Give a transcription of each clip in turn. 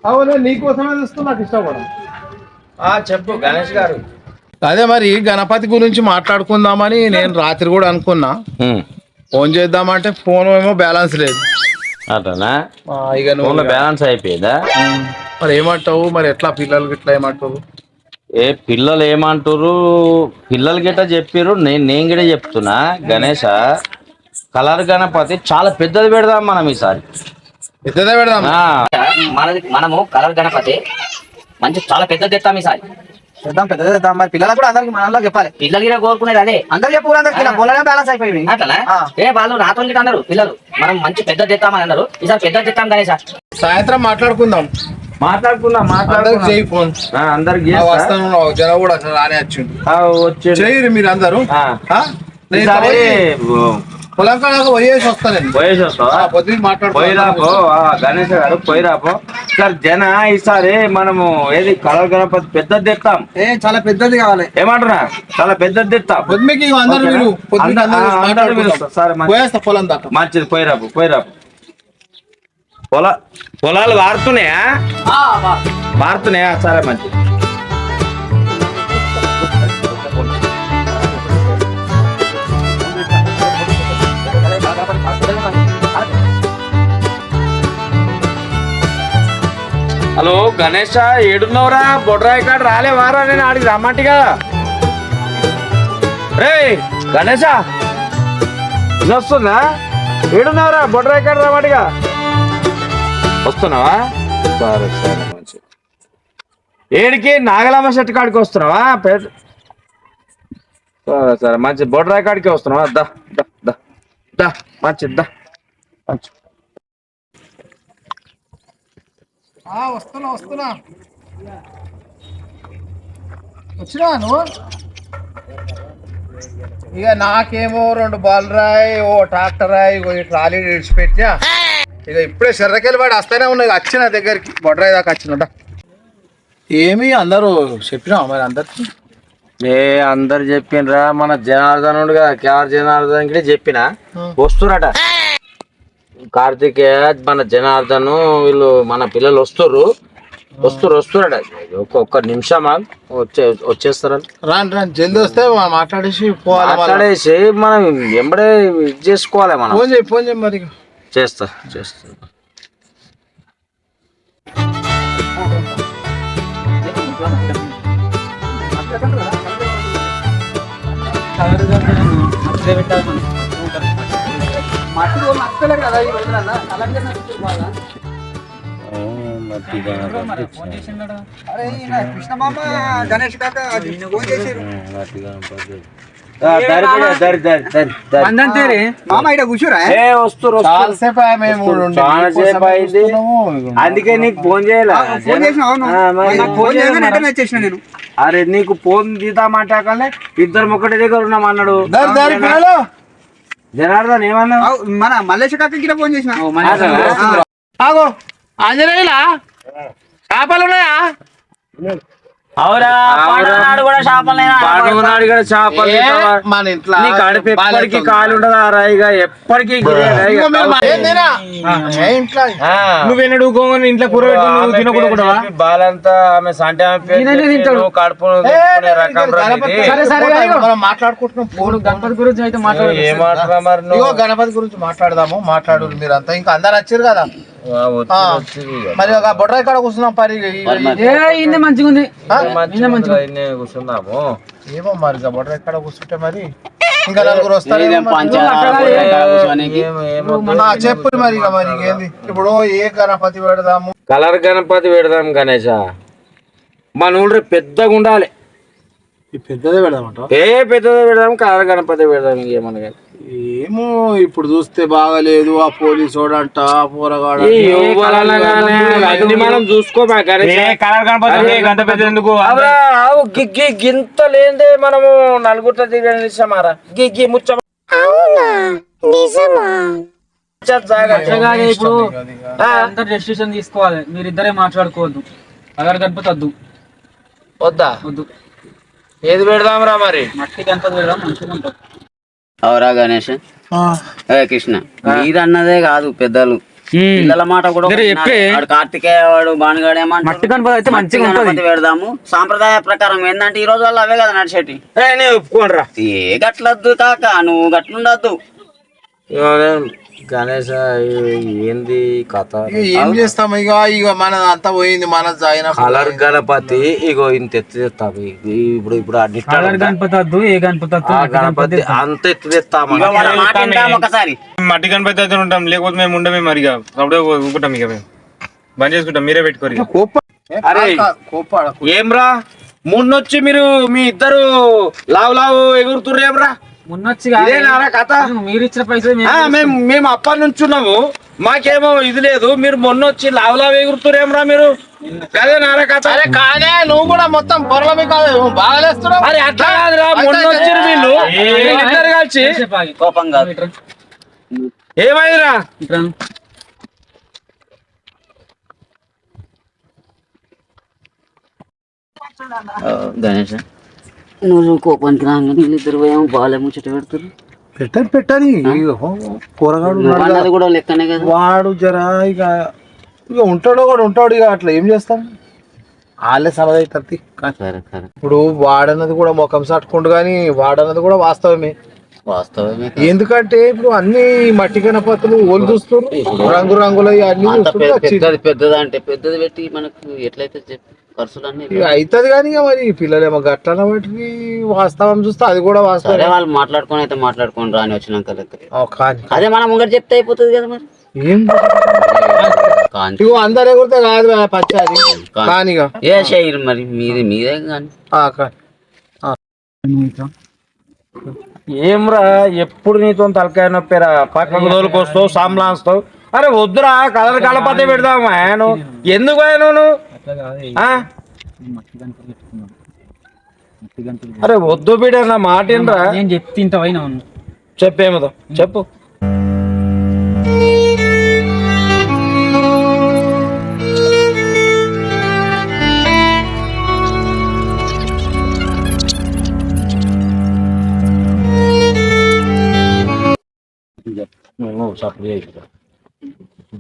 అవునే నీకోసమే చూస్తూ నాకు ఇష్టపడ. చెప్పు గణేష్ గారు. అదే మరి గణపతి గురించి మాట్లాడుకుందామని నేను రాత్రి కూడా అనుకున్నా. ఫోన్ చేద్దామంటే ఫోన్ ఏమో బ్యాలెన్స్ లేదు. అట్లనా? ఇక నువ్వు బ్యాలెన్స్ అయిపోయిందా? మరి ఏమంటావు? మరి ఎట్లా పిల్లలు గిట్లా ఏమంటావు? పిల్లలు ఏమంటారు? పిల్లలు గిట్ట చెప్పారు. నేను గిట్ట చెప్తున్నా. గణేష కలర్ గణపతి చాలా పెద్దది పెడదాం మనం ఈసారి. పెద్దదే పెడదాం. మనము కలర్ గణపతి మంచి చాలా పెద్దది తెస్తాం ఈసారి. పెద్దది తెద్దాం. మరి పిల్లలకు కూడా అందరికి మనలో చెప్పాలి. పిల్లలు గిట్ట కోరుకునేది అదే. అందరు చెప్పు, అందరికి బ్యాలెన్స్ అయిపోయింది అట్లా. వాళ్ళు నాతో గిట్ట అన్నారు పిల్లలు మనం మంచి పెద్ద తెస్తామని అన్నారు. ఈసారి పెద్ద తెస్తాం గణేష్. సాయంత్రం మాట్లాడుకుందాం. ఫోన్ అందరికి జన కూడా అసలు రానే వచ్చిండు. వచ్చి మీరు అందరూ పొలం కాడ పోయేసి వస్తాను. పోయిరాపో గణేష్ గారు, పోయిరాపో సార్. జన ఈసారి మనము ఏది కలర్ గణపతి పెద్దది తెస్తాం. చాలా పెద్దది కావాలి ఏమంటున్నా? చాలా పెద్దది తెస్తాం. పొలం దాకా మంచిది. పోయిరాపు. పొలాలు వారుతున్నాయా? సరే మంచిది. హలో గణేష, ఏడున్నవరా? బొడ్రాయి కాడ రాలేవారా? నేను ఆడికి రమ్మంటిగా. రే గణేష, వస్తుందా? ఏడున్నవరా? బొడ్రాయి కాడ రమ్మంటిగా. వస్తున్నావా? సరే మంచి. ఏడికి? నాగలమ్మ చెట్టు కాడికి వస్తున్నావా? సరే మంచి. బొడ్రాయి కాడికి వస్తున్నావా? దా మంచిది. మంచి. వస్తున్నా వచ్చినా నువ్వు. ఇక నాకేమో 2 బాల్ రాయి, ఓ ట్రాక్టర్ రాయి, ఓ ట్రాలీ విడిచిపెట్టా. ఇక ఇప్పుడే శర్రకెళ్ళి వాడు వస్తూనే ఉన్నాయి. వచ్చిన దగ్గరికి బొడ్రాయి దాకా వచ్చినట. ఏమి అందరూ చెప్పినా మరి అందరికి? అందరు చెప్పిండ్రా. మన జనార్దన్ ఉండు కదా, కేఆర్ జనార్దన్ కి చెప్పిన వస్తురట. కార్తికేయ, మన జనార్దన్, వీళ్ళు మన పిల్లలు వస్తురట. ఒక్క నిమిషం వచ్చేస్తారని. రాను జల్దీ వస్తే మాట్లాడేసి మనం ఎంబడే ఇది చేసుకోవాలి. మనం ఫోన్ చేయి మరి. చేస్తా. కృష్ణమామ గణేష్ కాక ఫోన్ చేసారు. అందుకే నీకు ఫోన్ చేయాలి. నేను అరే నీకు ఫోన్ తీద్దామంటే కానీ ఇద్దరు ఒకటి దగ్గర ఉన్నాం అన్నాడు జనార్దన్. ఏమన్నా? మన మల్లేష్ కాక ఫోన్ చేసిన. ఆంజనేయులా చేపలు ఉన్నాయా? అవురా, కూడా మన ఇంట్లో ఎప్పటికీ కాలు ఉండదా రాయిగా? ఎప్పటికీ నువ్వెన్నడు ఇంట్లో కూర తినకూడదు. బాలంతా ఆమె సంటే కడుపు మాట్లాడుకుంటున్నాం. గణపతి గురించి అయితే గణపతి గురించి మాట్లాడదాము. మాట్లాడు మీరంతా. ఇంకా అందరు వచ్చారు కదా. మరి ఒక బొడ్రాయి కాడ కూర్చున్నాం. మంచిగా ఉంది. కూర్చున్నాము. ఏమో మరి బొడ్రాయి కాడ కూర్చుంటే మరి ఇంకా నలుగురు వస్తారు. చెప్పు మరి. మరి ఏంది ఇప్పుడు? ఏ గణపతి పెడదాము? కలర్ గణపతి పెడదాం గణేష. మన ఊళ్ళో పెద్దగా ఉండాలి. పెద్దదే పెడదామంట. పెద్దదే పెడదాం. కలర్ గణపతి పెడదాం. ఏమన్నా ఏమో ఇప్పుడు చూస్తే బాగాలేదు. ఆ పోలీసు అంట, పోరగాడు మనం చూసుకోమా. గింత లేదే మనము నలుగురు దిగమారా గిగ్గి ముచ్చ. ఇప్పుడు అందరు డెసిషన్ తీసుకోవాలి. మీరిద్దరే మాట్లాడుకోవద్దు. కలర్ గణపతి వద్దా? ఏది పెడదాం రా మరి? మట్టి గణపతి పెడదాం, మంచిగా ఉంటుంది. అవురా గణేష్, కృష్ణ, మీరు అన్నదే కాదు పెద్దలు పిల్లల మాట కూడా జర చెప్పే. వాడు కార్తికేయ వాడు బాణగాడు మట్టి గణపతి అయితే మంచిగా ఉంటది. గణపతి పెడదాము. సాంప్రదాయ ప్రకారం ఏంటంటే ఈ రోజు వాళ్ళు అవే కదా నడిచేటి. నేను ఒప్పుకోనరా ఏ గట్లొద్దు కాక, నువ్వు గట్లుండద్దు. గణేష్ ఏంది కథ ఇక ఏం చేస్తాం ఇక మన అంతా పోయింది మన జాయిన్ కలర్ గణపతి ఇగో ఇంత ఎత్తు తెస్తాము ఇప్పుడు కలర్ గణపతి వద్దు, ఏ గణపతి వద్దు, ఆ మట్టి గణపతి అంత ఎత్తు తెస్తాము ఇగో వాళ్ళ మాట వింటాం ఒకసారి. మట్టి గణపతి అయితే ఉంటాం, లేకపోతే మేము ఉండమే మరి ఇక అప్పుడే ఊపుకుంటాం. ఇక మేము బంద్ చేసుకుంటాం, మీరే పెట్టుకోరు ఇక. అరే కోపాడ ఏమ్రా మొన్నొచ్చి మీరు మీ ఇద్దరు లావు లావు ఎగురుతుర్రేమ్రా మొన్నొచ్చి ఇదేనారా కథ మీరు ఇచ్చిన పైసలు మేము అప్పటి నుంచి ఉన్నాము, మాకేమో ఇది లేదు. మీరు మొన్నొచ్చి లావు లావు ఎగురుతుర్రేమ్రా మీరు, అదేనారా కథ. అరే కాదే నువ్వు కూడా మొత్తం పొరల మీద బాగాలేస్తున్నావు. అరే అట్లా కాదురా, మొన్నొచ్చారు వీళ్ళు ఇద్దరు కలిసి కోపం కాదు. ఏమైందిరా గణేష్ నువ్వు కోపానికి రాగానే వీళ్ళిద్దరు ఏమో బాగా ముచ్చట పెడతారు. పెట్టని కూరగాడు అన్నది కూడా లెక్కనే కదా. వాడు జరా ఇక ఉంటాడు కూడా ఉంటాడు ఇక అట్లా ఏం చేస్తాం, వాళ్ళే సలహా అవుతుంది. సరే సరే ఇప్పుడు వాడన్నది కూడా ముఖం సట్టుకుంటు కానీ వాడన్నది కూడా వాస్తవమే. వాస్తవమే. ఎందుకంటే ఇప్పుడు అన్ని మట్టి గణపతులు ఓలు చూస్తారు, రంగు రంగులు అన్ని పెద్దది పెద్దది అంటే పెద్దది పెట్టి మనకు ఎట్లయితే చెప్పి ఖర్చులు అన్ని అవుతుంది కానీ ఇక మరి పిల్లలేమో గట్ల వాటికి వాస్తవం చూస్తే అది కూడా వాస్తవం. సరే వాళ్ళు మాట్లాడుకొని అయితే మాట్లాడుకొని రాని వచ్చినాక లెక్క. కానీ అదే మనం ముంగట చెప్తే అయిపోతుంది కదా మరి. ఏం కానీ ఇగో అందరు ఎగురితే కాదు పచ్చాది కానీ ఇక ఏ చేయరు మరి మీదే కానీ. ఏమ్రా ఎప్పుడు నీతో తలకాయ నొప్పిరా, పక్కకు తోలుకొస్తావు సాంబ్లాస్తావు. అరే వద్దురా కలర్ గణపతి పెడదామా నువ్వు ఎందుకు నువ్వు అరే వద్దు బిడ్డ నా మాట ఏంట్రా, నేను చెప్తే ఇంటవైనా చెప్పేమదో చెప్పు.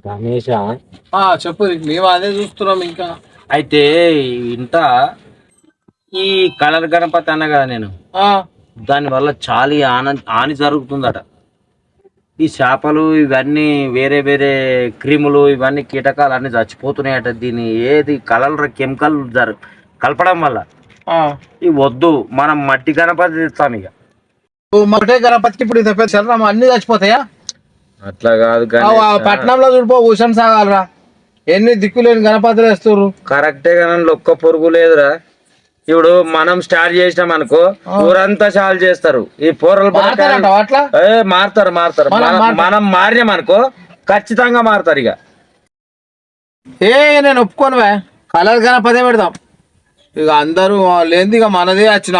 గణేష చెప్పు, మేము అదే చూస్తున్నాం. ఇంకా అయితే ఇంత ఈ కలర్ గణపతి అన్న కదా నేను, దాని వల్ల చాలా హాని జరుగుతుందట. ఈ చేపలు ఇవన్నీ వేరే వేరే క్రిములు ఇవన్నీ కీటకాలు అన్ని చచ్చిపోతున్నాయట. దీన్ని ఏది కలర్ కెమికల్ కలపడం వల్ల ఈ వద్దు, మనం మట్టి గణపతి తెస్తాం. ఇక ఒకటే గణపతికి ఇప్పుడు ఇంత పెద్ద శరీరం అన్ని చచ్చిపోతాయా? అట్లా కాదు పట్నంలో చూడిపో భూషణ్ సాగాలరా, ఎన్ని దిక్కులేని గణపతులు వేస్తారు. కరెక్టే కానీ ఒక్క పొరుగు లేదురా. ఇప్పుడు మనం స్టార్ట్ చేసినాం అనుకో ఊరంతా చాలు చేస్తారు. ఈ పోరలు అట్లా మారుతారు మనం మారినాం అనుకో ఖచ్చితంగా మారుతారు. ఇక నేను ఒప్పుకోను, కలర్ గణపతి పెడదాం. ఇక అందరూ లేని ఇక మనదే వచ్చిన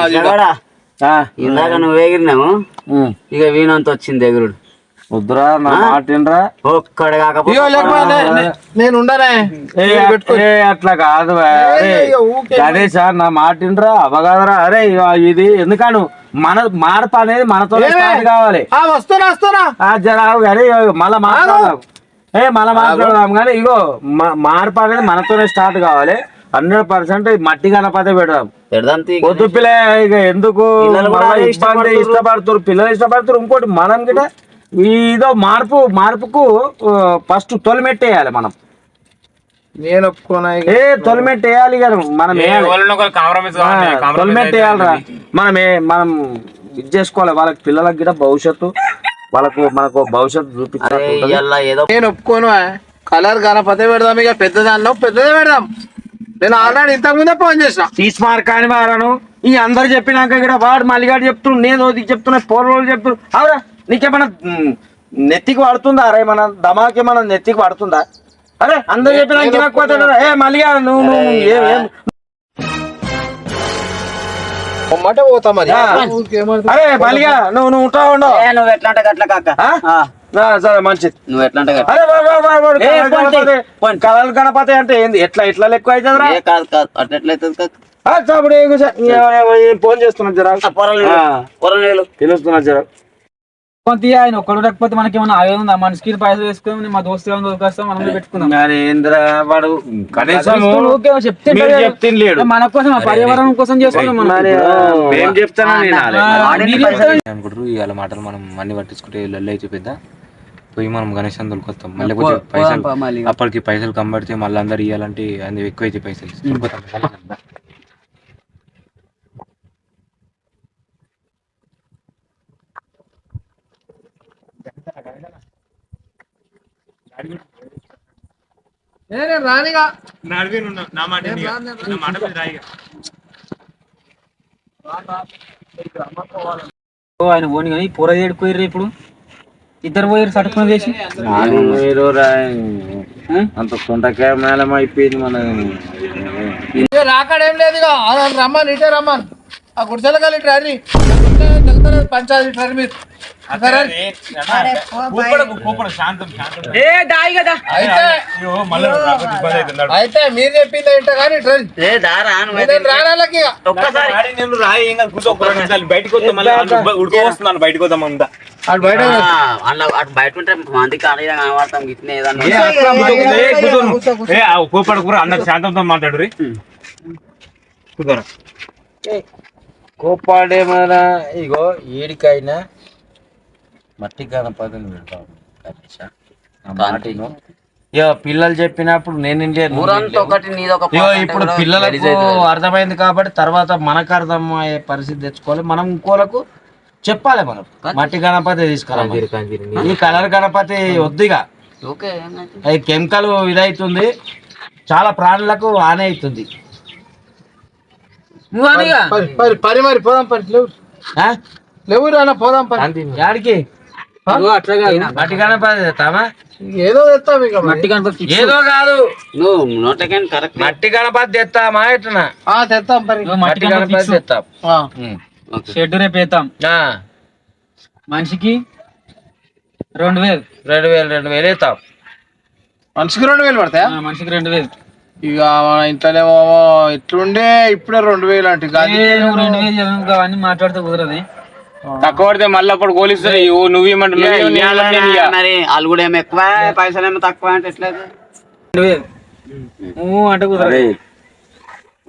ఇందాక నువ్వు ఎగిరినావు, ఇక వీణంత వచ్చింది ఎగురుడు. వద్దురా నా మాటినరా, ఒక్కడే కాకపోతే నేను ఉండనే. అట్లా కాదు గణేష, నా మాటినరా అవగాదరా. అరే ఇది ఎందుకను మన మార్పు అనేది మనతో కావాలి. వస్తున్నా జరావు కానీ మళ్ళా మాట్లాడదాం, మళ్ళా మాట్లాడదాం కానీ ఇగో మార్పు అనేది మనతోనే స్టార్ట్ కావాలి. 100% మట్టి గణపతి పెడదాం. పొద్దు పిల్ల ఇక ఎందుకు ఇష్టపడుతున్నారు, పిల్లలు ఇష్టపడుతున్నారు. ఇంకోటి మనం గిట ఇదో మార్పుకు ఫస్ట్ తొలిమెట్టేయాలి మనం. నేను ఒప్పుకోనా, తొలిమెట్టేయాలి కదా మనం, తొలిమెట్టేయాలిరా. మనం ఇది చేసుకోవాలి. వాళ్ళకి పిల్లలకి గిట భవిష్యత్తు, మనకు భవిష్యత్తు చూపించాలి. నేను ఒప్పుకోను, కలర్ గణపతి పెడదాం. ఇక పెద్దదాన్ని పెద్దదే పెడదాం. నేను ఆల్రెడీ ఇంతకు ముందే ఫోన్ చేసిన తీసుమార్ కాని వారాను ఈ అందరు చెప్పినాక ఇక్కడ వాడు మల్లిగాడు చెప్తున్నాడు, నేను చెప్తున్నా, పోర్లు చెప్తున్నాడు. అవురా నీకేమన్నా నెత్తికి పడుతుందా? అరే మన దమాకి మన నెత్తికి పడుతుందా? అరే అందరు చెప్పినాక మల్లిగా నువ్వు పోతా మరి. అరే మల్లిగా నువ్వు ఉంటావు ఉండవు. నువ్వు ఎట్లా అంటే అట్లా కాక. సరే మంచిది. నువ్వు ఎట్లా అంటే కలర్ గణపతి అంటే ఏంది? ఎట్లా ఎక్కువ అవుతుందిరా? కాదు కాదు అట్లా ఎట్లయితుంది కాక. ఫోన్ చేస్తున్నా జరా, పొరలు తెలుస్తున్నా జరా. కొంత ఆయన ఒక్కడు రాకపోతే మనకి ఏమన్నా ఆవేదన ఉందా? మనిషికి పైసలు వేసుకొని మా దోస్తు ఏమైనా దొరికొస్తాం మనం పెట్టుకుందాం. నరేంద్ర వాడు కనీసం ఊరికే చెప్తే చెప్తిలేడు. మన కోసం ఆ పర్యావరణం కోసం చేసుకున్నాం మనం. ఏం చెప్తాను అనుకుంటారు ఇవాళ మాటలు మనం అన్ని పట్టించుకుంటే లొల్లి అయితే పెద్ద పోయి మనం గణేశం దొరికొస్తాం. మళ్ళీ పైసలు అప్పటికి పైసలు కంబడితే మళ్ళీ అందరు ఇవ్వాలంటే అందుకు ఎక్కువైతే పైసలు దొరికొస్తాం. రానిగా ఆయన పోని కానీ పొర ఏడుకోయారు ఇప్పుడు ఇద్దరు పోయారు సటుకుని వేసి అంత సొంతకాయ మేళం అయిపోయింది మన రాకడేం లేదు ఇక రమ్మని ఇటే రమ్మని ఆ గుడిసెల కలిగి రండి పంచాయతీ రండి మీరు అయితే మీరు చెప్పింది ఏంటో కానీ రానాలకి బయటకు వస్తున్నాను బయటకు వద్దామంతా అటు బయట ఉంటే మంది ఖాళీగా కనబడతాం గిట్నే కోపడకూర అన్న శాంతంతో మాట్లాడు రీ కోపాడే మన ఇగో ఏడికైనా మట్టి గణపతిని పెడతాం ఇక పిల్లలు చెప్పినప్పుడు నేను ఇప్పుడు పిల్లలకు అర్థమైంది కాబట్టి తర్వాత మనకు అర్థమయ్యే పరిస్థితి తెచ్చుకోవాలి. మనం ఇంకోలకు చెప్పాలి. మనం మట్టి గణపతి తీసుకురావాలి. ఈ కలర్ గణపతి వద్దుగా అది కెమికల్ ఇదైతుంది, చాలా ప్రాణులకు హాని అవుతుంది. పరి మరి పోదాం పరి లేవు రానా పోదాం పరి యాడికి మట్టి గణపతి తెస్తామా? ఏదో తెస్తాం ఇక మట్టి గణపతి ఏదో కాదు నువ్వు నోట్లకైనా కరెక్ట్ మట్టి గణపతి తెస్తామా? ఎట్లా తెస్తాం పరి మట్టి గణపతి తెస్తాం. షెడ్ రేపు వేస్తాం. మనిషికి 2000 వేస్తాం. మనిషికి 2000 పడతాయా? మనిషికి 2000. ఇక మన ఇంట్లోనేమో ఇట్లుండే ఇప్పుడే 2000 అంటే 2000 అవన్నీ మాట్లాడితే కుదరదు. తక్కువ పడితే మళ్ళీ అప్పుడు గోలిస్తారు. నువ్వు మరి వాళ్ళు కూడా ఏమో ఎక్కువ పైసలు ఏమో తక్కువ అంటే ఎట్లేదు 2000 అంటే కుదరదు.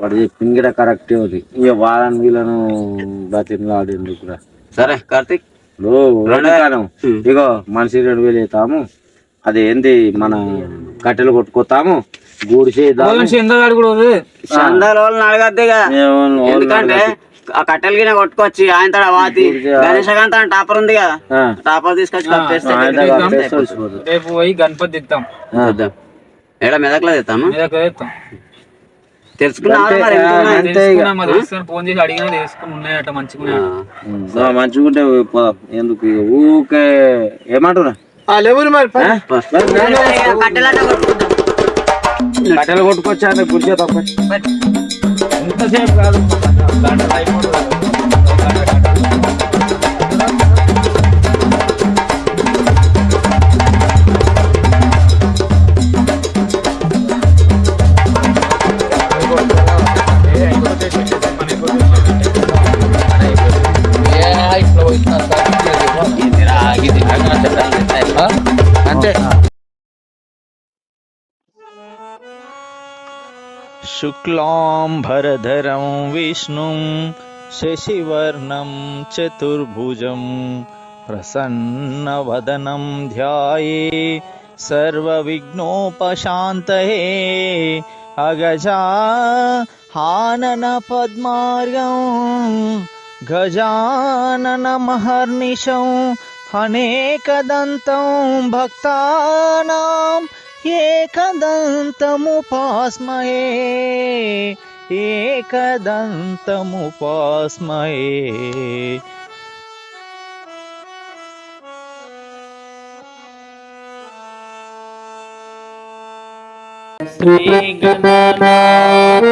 వాడు చెప్పింది కూడా కరెక్టే ఉంది. ఇక వాళ్ళని వీళ్ళను బతిలాడింది కూడా. సరే కార్తీక్ ఇగో మనిషి 2000 అవుతాము. అది ఏంది మన కట్టెలు కొట్టుకోతాము, గూడిసి చందాల వాళ్ళని అడగద్దు. ఎందుకంటే ఆ కట్టెలు గిన కొట్టుకొచ్చి ఆయన తడ వాతి గణేశకాంత్ టాపర్ ఉంది కదా, టాపర్ తీసుకొచ్చి కప్పేస్తే రేపు పోయి గణపతి తెస్తాం. ఏడా మెదక్లో తెస్తాము. ఫోన్ చేసి అడిగినా తెలుసుకుని ఉన్నాయట మంచిగా మంచిగుంటే ఎందుకు ఊకే ఏమంటున్నా లేవు మరి కట్టెలు కొట్టుకొచ్చా గుర్చే తప్ప ఎంతసేపు కాదు అంతే. शुक्लाम्बरधरं विष्णुं शशिवर्णं चतुर्भुजं प्रसन्नवदनं ध्याये सर्वविघ्नोपशान्तये अगजा हानन पद्मार्गं गजाननमहर्निशं अनेकदन्तं भक्तानां एकदन्तमुपास्महे एकदन्तमुपास्महे श्री गणनाथ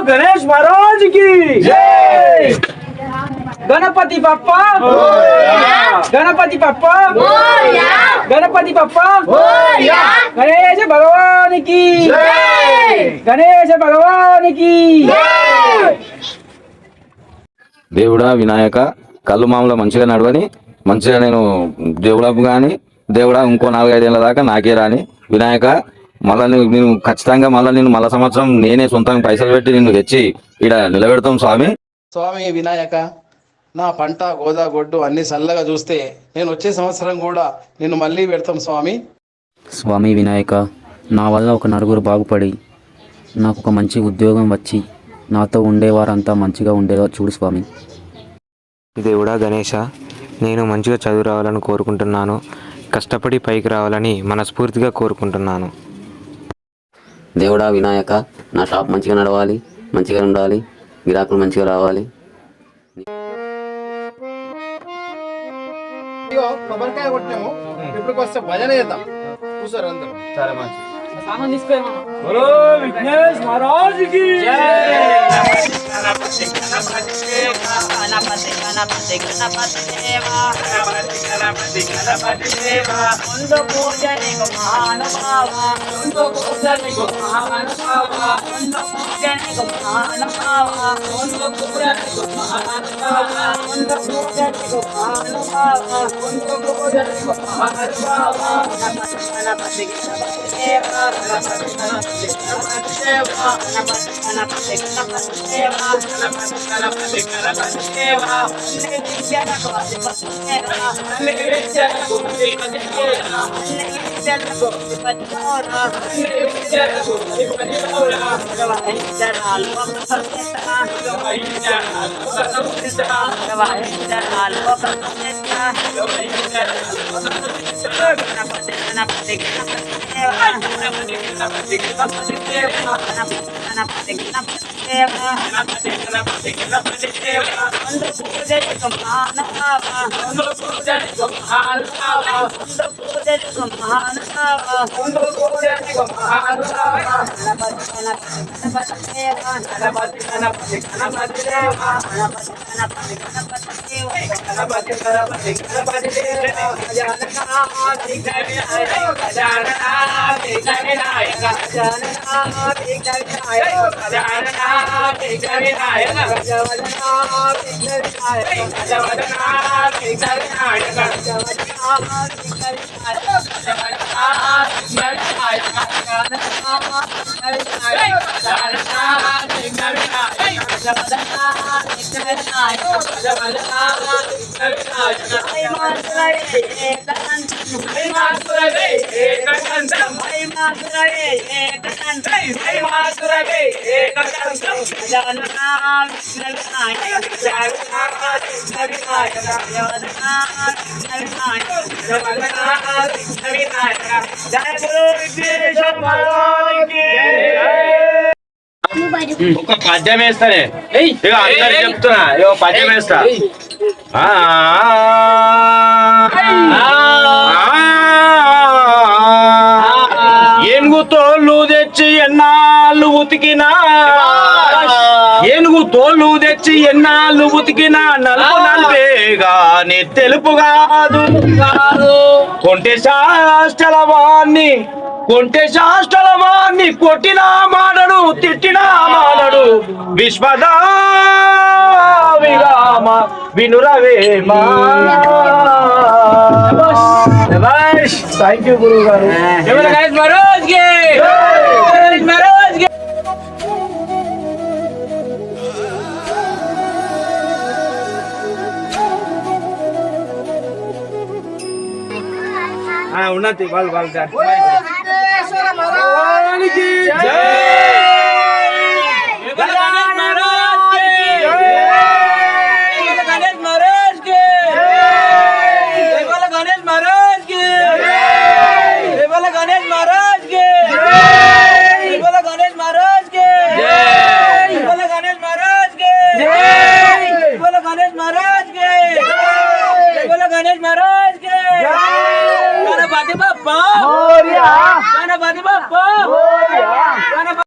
గణేష్ మహారాజ్ కి గణపతి బప్ప గణపతి బప్ప గణపతి బప్ప గణేశ భగవానికి గణేశ భగవానికి. దేవుడా వినాయక కళ్ళు మామూలు మంచిగా నడవని, మంచిగా నేను డెవలప్ కానీ దేవుడా ఇంకో 4-5 ఏళ్ళ దాకా నాకే రాని వినాయక. మళ్ళీ నేను ఖచ్చితంగా మళ్ళా సంవత్సరం నేనే సొంతంగా పైసలు పెట్టి నిన్ను తెచ్చి ఇక్కడ నిలబెడతాం స్వామి. స్వామి వినాయక, నా పంట గోదా గొడ్డు అన్ని చల్లగా చూస్తే నేను వచ్చే సంవత్సరం కూడా నిన్ను మళ్ళీ పెడతాం స్వామి. స్వామి వినాయక, నా వల్ల ఒక నలుగురు బాగుపడి నాకు ఒక మంచి ఉద్యోగం వచ్చి నాతో ఉండేవారంతా మంచిగా ఉండేదో చూడు స్వామి. దేవుడా గణేష, నేను మంచిగా చదువు రావాలని కోరుకుంటున్నాను. కష్టపడి పైకి రావాలని మనస్ఫూర్తిగా కోరుకుంటున్నాను. దేవుడా వినాయక, నా షాప్ మంచిగా నడవాలి, మంచిగా ఉండాలి, గిరాకులు మంచిగా రావాలి. కొబ్బరికాయ కొట్టాము, ఇప్పుడు వస్తే భజన చేద్దాం. కూర్చోరు అందరూ. సరే మంచి సామాన్ తీసుకోమా. బోలో విఘ్నేష్ మహారాజ్ కి ఒక పద్యం వేస్తానే, ఇక అందరు చెప్తున్నా, ఇక పద్యం వేస్తా. ఏనుగు తోళ్ళు తెచ్చి ఎన్నాళ్ళు ఉతికినా, ఏనుగు తోళ్ళు తెచ్చి ఎన్నాళ్ళు ఉతికినా నలుపు నలిపేగాని తెలుపు కాదు. కొంటె శాస్త్రవాన్ని కొట్టినా మానడు, తిట్టినా మానడు. విశ్వదా విరామ వినురవేమా. థ్యాంక్ యూ గురువు గారు. ఉన్నది వాళ్ళు గణపతి బప్ప మోరియా, గణపతి బప్ప మోరియా, గణపతి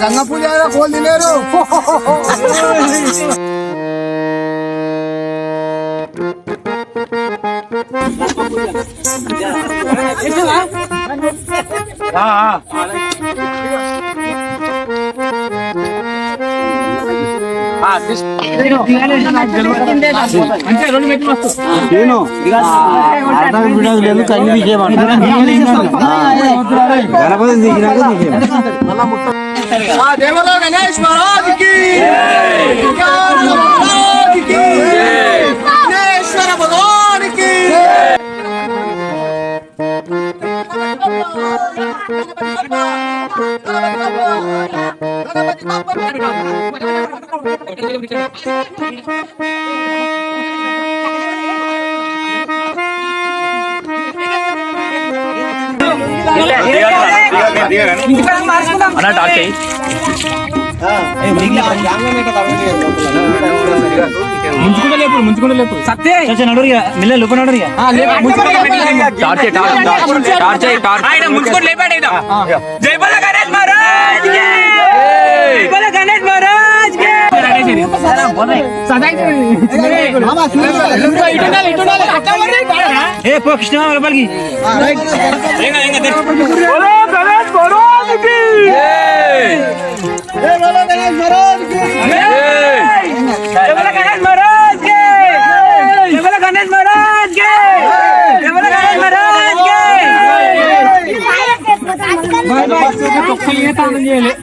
గంగ పూజ కోల్ తినేరు. దేవలో గణేష్ మహారాజ్ కి, గణేశ్వర భగవాన్ కి.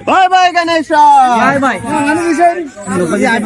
Bye bye Ganesha. Bye bye.